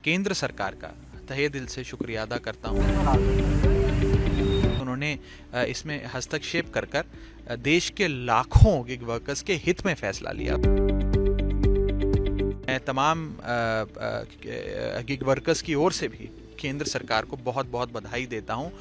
केंद्र सरकार का तहे दिल से शुक्रिया अदा करता हूँ। उन्होंने इसमें हस्तक्षेप कर देश के लाखों गिग वर्कर्स के हित में फैसला लिया। मैं तमाम गिग वर्कर्स की ओर से भी केंद्र सरकार को बहुत बहुत बधाई देता हूँ।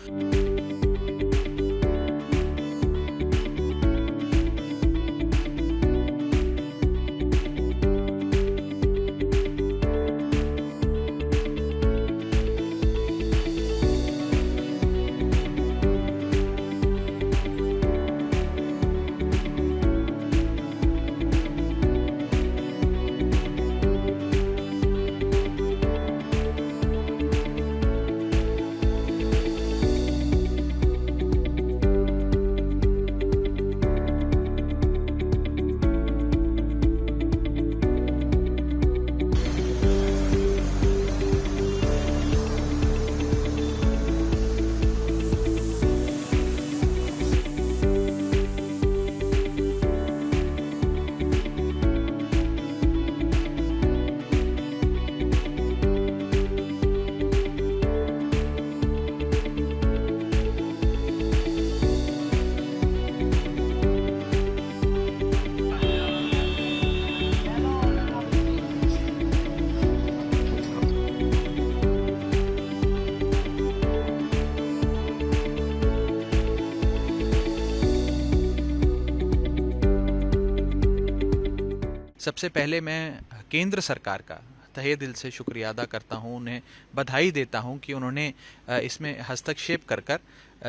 सबसे पहले मैं केंद्र सरकार का तहे दिल से शुक्रिया अदा करता हूँ, उन्हें बधाई देता हूँ कि उन्होंने इसमें हस्तक्षेप कर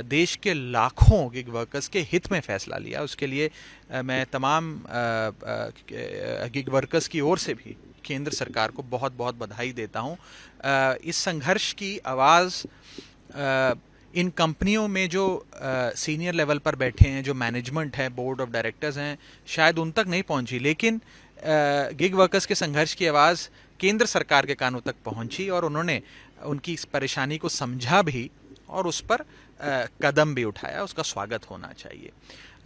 देश के लाखों गिग वर्कर्स के हित में फैसला लिया। उसके लिए मैं तमाम गिग वर्कर्स की ओर से भी केंद्र सरकार को बहुत बहुत बधाई देता हूँ। इस संघर्ष की आवाज़ इन कंपनियों में जो सीनियर लेवल पर बैठे हैं, जो मैनेजमेंट है, बोर्ड ऑफ डायरेक्टर्स हैं, शायद उन तक नहीं पहुंची, लेकिन गिग वर्कर्स के संघर्ष की आवाज़ केंद्र सरकार के कानों तक पहुंची और उन्होंने उनकी इस परेशानी को समझा भी और उस पर कदम भी उठाया। उसका स्वागत होना चाहिए।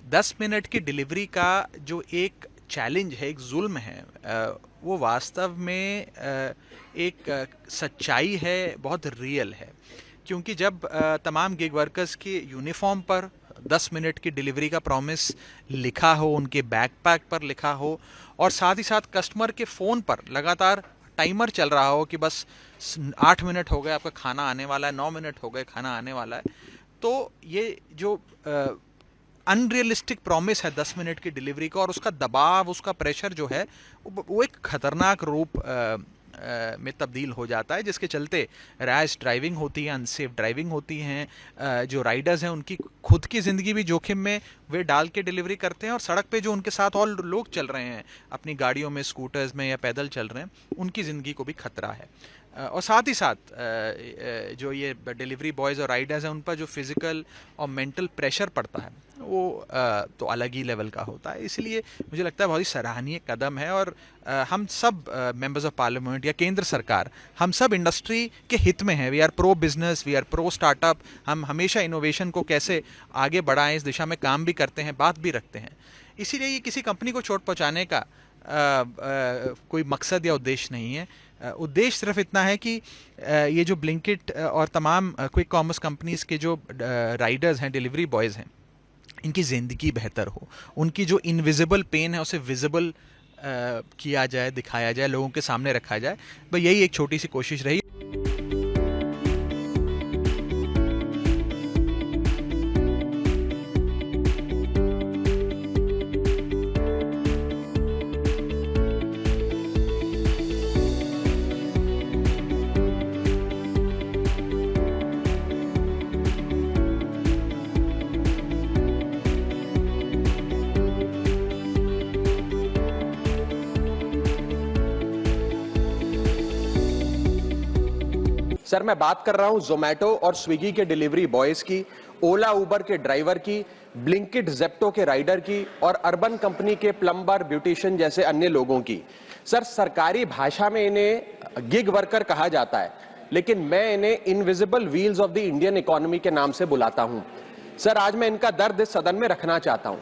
10 मिनट की डिलीवरी का जो एक चैलेंज है, एक जुल्म है, वो वास्तव में एक सच्चाई है, बहुत रियल है। क्योंकि जब तमाम गिग वर्कर्स के यूनिफॉर्म पर 10 मिनट की डिलीवरी का प्रॉमिस लिखा हो, उनके बैकपैक पर लिखा हो और साथ ही साथ कस्टमर के फ़ोन पर लगातार टाइमर चल रहा हो कि बस 8 मिनट हो गए, आपका खाना आने वाला है, 9 मिनट हो गए, खाना आने वाला है, तो ये जो अनरियलिस्टिक प्रॉमिस है 10 मिनट की डिलीवरी का और उसका दबाव, उसका प्रेशर जो है वो एक खतरनाक रूप में तब्दील हो जाता है, जिसके चलते रैश ड्राइविंग होती है, अनसेफ ड्राइविंग होती हैं। जो राइडर्स हैं उनकी खुद की ज़िंदगी भी जोखिम में वे डाल के डिलीवरी करते हैं और सड़क पे जो उनके साथ और लोग चल रहे हैं अपनी गाड़ियों में, स्कूटर्स में या पैदल चल रहे हैं, उनकी ज़िंदगी को भी खतरा है। और साथ ही साथ जो ये डिलीवरी बॉयज़ और राइडर्स हैं उन पर जो फिज़िकल और मेंटल प्रेशर पड़ता है वो तो अलग ही लेवल का होता है। इसलिए मुझे लगता है बहुत ही सराहनीय कदम है और हम सब मेंबर्स ऑफ पार्लियामेंट या केंद्र सरकार, हम सब इंडस्ट्री के हित में हैं। We are pro business, we are pro startup. हम हमेशा इनोवेशन को कैसे आगे बढ़ाएं इस दिशा में काम भी करते हैं, बात भी रखते हैं। इसीलिए ये किसी कंपनी को चोट पहुँचाने का कोई मकसद या उद्देश्य नहीं है। उद्देश्य सिर्फ इतना है कि ये जो ब्लिंकिट और तमाम क्विक कॉमर्स कंपनीज़ के जो राइडर्स हैं, डिलीवरी बॉयज़ हैं, इनकी ज़िंदगी बेहतर हो, उनकी जो इनविजिबल पेन है उसे विजिबल किया जाए, दिखाया जाए, लोगों के सामने रखा जाए। बस यही एक छोटी सी कोशिश रही। सर, मैं बात कर रहा हूं जोमैटो और स्विगी के डिलीवरी बॉयज की, ओला उबर के ड्राइवर की, ब्लिंकिट जेप्टो के राइडर की और अर्बन कंपनी के प्लम्बर, ब्यूटिशियन जैसे अन्य लोगों की। सर, सरकारी भाषा में इन्हें गिग वर्कर कहा जाता है, लेकिन मैं इन्हें invisible wheels of the Indian economy के नाम से बुलाता हूं। सर, आज मैं इनका दर्द इस सदन में रखना चाहता हूं।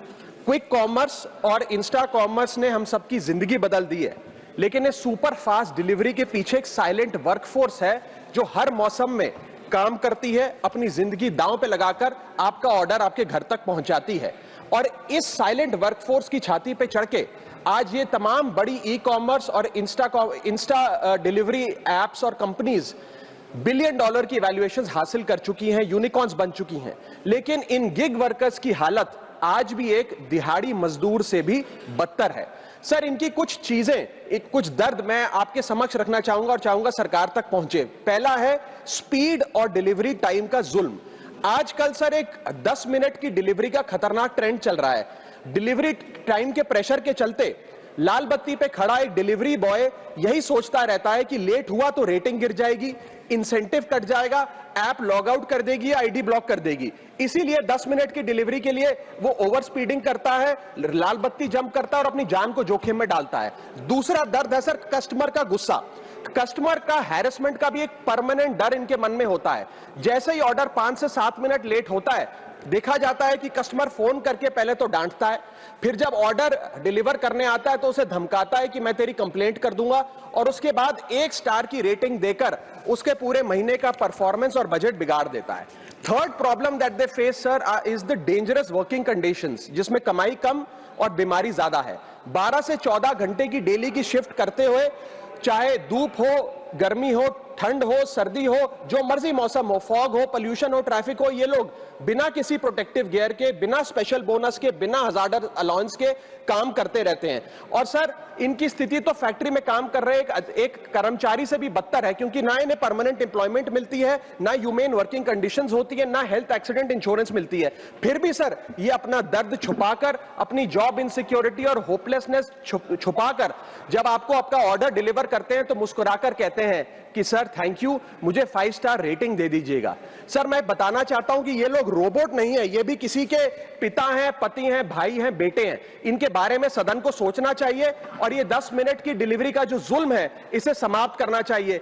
क्विक कॉमर्स और इंस्टा कॉमर्स ने हम सबकी जिंदगी बदल दी है, लेकिन इस सुपर फास्ट डिलीवरी के पीछे एक साइलेंट वर्कफोर्स है जो हर मौसम में काम करती है, अपनी जिंदगी दांव पे लगाकर आपका ऑर्डर आपके घर तक पहुंचाती है। और इस साइलेंट वर्कफोर्स की छाती पे चढ़ के आज ये तमाम बड़ी ई कॉमर्स और इंस्टा डिलीवरी एप्स और कंपनीज बिलियन डॉलर की वैल्यूएशंस हासिल कर चुकी हैं, यूनिकॉर्न्स बन चुकी हैं। लेकिन इन गिग वर्कर्स की हालत आज भी एक दिहाड़ी मजदूर से भी बदतर है। सर, इनकी कुछ चीजें, कुछ दर्द मैं आपके समक्ष रखना चाहूंगा और चाहूंगा सरकार तक पहुंचे। पहला है स्पीड और डिलीवरी टाइम का जुल्म। आजकल सर एक 10 मिनट की डिलीवरी का खतरनाक ट्रेंड चल रहा है। डिलीवरी टाइम के प्रेशर के चलते लाल बत्ती पे खड़ा एक डिलीवरी बॉय यही सोचता रहता है कि लेट हुआ तो रेटिंग गिर जाएगी, इंसेंटिव कट जाएगा, ऐप लॉग आउट कर देगी, आईडी ब्लॉक कर देगी। इसीलिए 10 मिनट की डिलीवरी के लिए वो ओवर स्पीडिंग करता है, लाल बत्ती जंप करता है और अपनी जान को जोखिम में डालता है। दूसरा दर्द है सर कस्टमर का गुस्सा। कस्टमर का हैरेसमेंट का भी एक परमानेंट डर इनके मन में होता है। जैसे ही ऑर्डर 5 से 7 मिनट लेट होता है, देखा जाता है कि कस्टमर फोन करके पहले तो डांटता है, फिर जब ऑर्डर डिलीवर करने आता है तो उसे धमकाता है कि मैं तेरी कंप्लेंट कर दूंगा, और उसके बाद 1 स्टार की रेटिंग देकर उसके पूरे महीने का परफॉर्मेंस और बजट बिगाड़ देता है। Third problem that they face sir is the dangerous working conditions, जिसमें कमाई कम और बीमारी ज्यादा है। 12 से 14 घंटे की डेली की शिफ्ट करते हुए, चाहे धूप हो, गर्मी हो, ठंड हो, सर्दी हो, जो मर्जी मौसम हो, फॉग हो, पोल्यूशन हो, ट्रैफिक हो, ये लोग बिना किसी प्रोटेक्टिव गियर के, बिना स्पेशल बोनस के, बिना हजार्डर अलाउंस के काम करते रहते हैं। और सर इनकी स्थिति तो फैक्ट्री में काम कर रहे एक कर्मचारी से भी बदतर है, क्योंकि ना इन्हें परमानेंट एम्प्लॉयमेंट मिलती है, ना ह्यूमेन वर्किंग कंडीशंस होती है, ना हेल्थ एक्सीडेंट इंश्योरेंस मिलती है। फिर भी सर ये अपना दर्द छुपाकर, अपनी जॉब इनसिक्योरिटी और होपलेसनेस छुपाकर जब आपको आपका ऑर्डर डिलीवर करते हैं तो मुस्कुराकर कहते हैं कि सर थैंक यू, मुझे 5 स्टार रेटिंग दे दीजिएगा। सर मैं बताना चाहता हूं कि ये लोग रोबोट नहीं है, ये भी किसी के पिता हैं, पति हैं, भाई हैं, बेटे हैं। इनके बारे में सदन को सोचना चाहिए और ये 10 मिनट की डिलीवरी का जो जुल्म है इसे समाप्त करना चाहिए।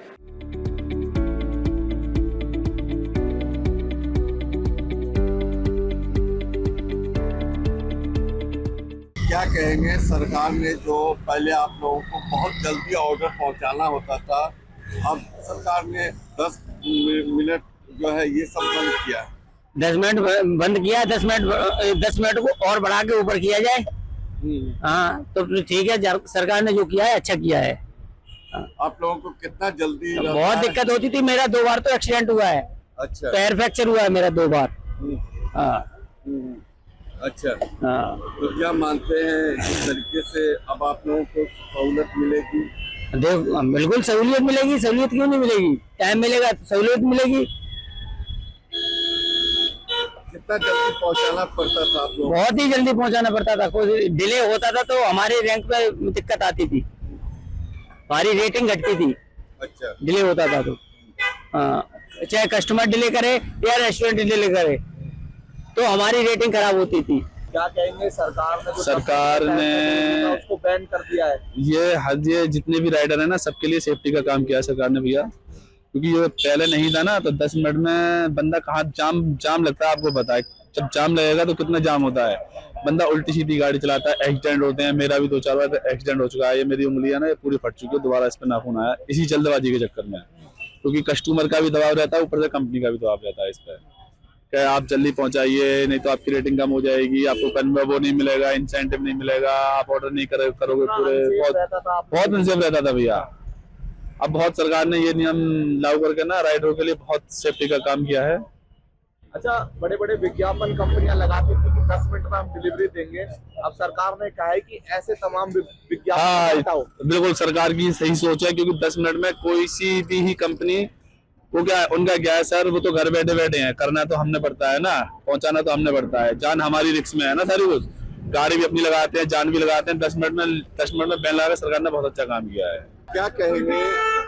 क्या कहेंगे, सरकार ने जो पहले आप लोगों को बहुत जल्दी ऑर्डर पहुंचाना होता था, अब सरकार ने 10 मिनट जो है ये सब बंद किया है। 10 मिनट बंद किया, 10 मिनट को और बढ़ा के ऊपर किया जाए। हाँ तो ठीक है, सरकार ने जो किया है अच्छा किया है। आप लोगों को कितना जल्दी बहुत दिक्कत होती थी, मेरा 2 बार तो एक्सीडेंट हुआ है। अच्छा, पैर फ्रैक्चर हुआ है मेरा 2 बार। हाँ अच्छा, हाँ। तो क्या मानते हैं इस तरीके से अब आप लोगों को सहूलत मिलेगी? देखो बिल्कुल सहूलियत मिलेगी, सहूलियत क्यों नहीं मिलेगी, टाइम मिलेगा तो सहूलियत मिलेगी। कितना जल्दी पहुंचाना पड़ता था आप लोगों? बहुत ही जल्दी पहुंचाना पड़ता था, कोई डिले होता था तो हमारे रैंक पे दिक्कत आती थी, हमारी रेटिंग घटती थी। अच्छा, डिले होता था तो हाँ, चाहे कस्टमर डिले करे या रेस्टोरेंट डिले करे तो हमारी रेटिंग खराब होती थी। क्या कहेंगे, सरकार ने उसको बैन कर दिया है? ये जितने भी राइडर है ना, सबके लिए सेफ्टी का काम किया है सरकार ने भैया, क्योंकि ये पहले नहीं था ना, तो 10 मिनट में बंदा कहाँ जाम लगता है आपको पता है। जब जाम लगेगा तो कितना जाम होता है, बंदा उल्टी सीधी गाड़ी चलाता है, एक्सीडेंट होते हैं। मेरा भी 2-4 बार एक्सीडेंट हो चुका है। ये मेरी उंगली है ना, ये पूरी फट चुकी है, दोबारा इस पे नाखून आया इसी जल्दबाजी के चक्कर में, क्योंकि कस्टमर का भी दबाव रहता है, ऊपर से कंपनी का भी दबाव रहता है इस पर, क्या आप जल्दी पहुंचाइए नहीं तो आपकी रेटिंग कम हो जाएगी, आपको वो नहीं मिलेगा, इंसेंटिव नहीं मिलेगा, आप ऑर्डर नहीं करोगे पूरे। बहुत अनसेफ रहता था भैया। अब बहुत सरकार ने ये नियम लागू करके ना राइडरों के लिए बहुत सेफ्टी का काम किया है। अच्छा, बड़े बड़े विज्ञापन कंपनियां लगाती थी कि 10 मिनट में हम डिलीवरी देंगे, अब सरकार ने कहा है कि ऐसे तमाम विज्ञापन हटाओ। बिल्कुल सरकार की सही सोच है, क्योंकि 10 मिनट में कोई सी भी ही कंपनी वो उनका क्या है सर, वो तो घर बैठे बैठे हैं, करना तो हमने पड़ता है ना, पहुंचाना तो हमने पड़ता है, जान हमारी रिस्क में है ना सारी कुछ, गाड़ी भी अपनी लगाते हैं, जान भी लगाते हैं। 10 मिनट में बैन लगा, सरकार ने बहुत अच्छा काम किया है। क्या कहेंगे,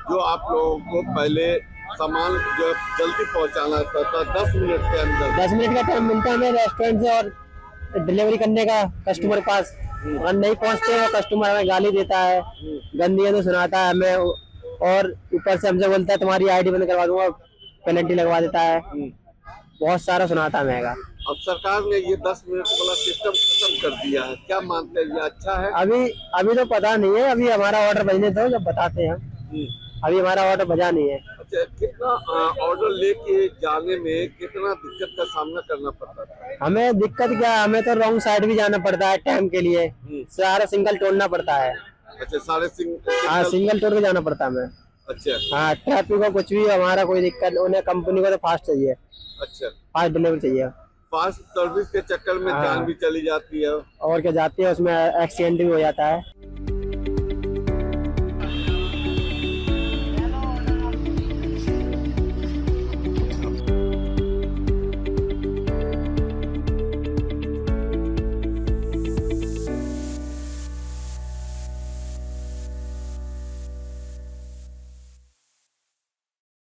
जो आप लोगों को पहले सामान जो जल्दी पहुंचाना था 10 मिनट के अंदर, 10 मिनट का टाइम मिलता है हमें रेस्टोरेंट से और डिलीवरी करने का कस्टमर के पास, अगर नहीं पहुंचते तो कस्टमर हमें गाली देता है, गंदी तो सुनाता है हमें, और ऊपर से हमसे बोलता है तुम्हारी आईडी बंद करवा दूंगा, पेनल्टी लगवा देता है। बहुत सारा सुनाता महंगा। अब सरकार ने ये 10 मिनट वाला सिस्टम खत्म कर दिया है, क्या मानते हैं, ये अच्छा है? अभी अभी तो पता नहीं है, अभी हमारा ऑर्डर बजने दो जब बताते हैं। अभी हमारा ऑर्डर बजा नहीं है। अच्छा, कितना ऑर्डर लेके जाने में कितना दिक्कत का सामना करना पड़ता था? हमें दिक्कत क्या है, हमें तो रॉन्ग साइड भी जाना पड़ता है टाइम के लिए, सारा सिंगल तोड़ना पड़ता है। अच्छा, सारे हाँ, सिंगल तोड़ के जाना पड़ता है हमें। अच्छा हाँ, ट्रैफिक को कुछ भी हमारा कोई दिक्कत, उन्हें कंपनी को तो फास्ट चाहिए, अच्छा, फास्ट डिलीवरी चाहिए। फास्ट सर्विस के चक्कर में हाँ। जान भी चली जाती है। और क्या जाती है, उसमें एक्सीडेंट भी हो जाता है।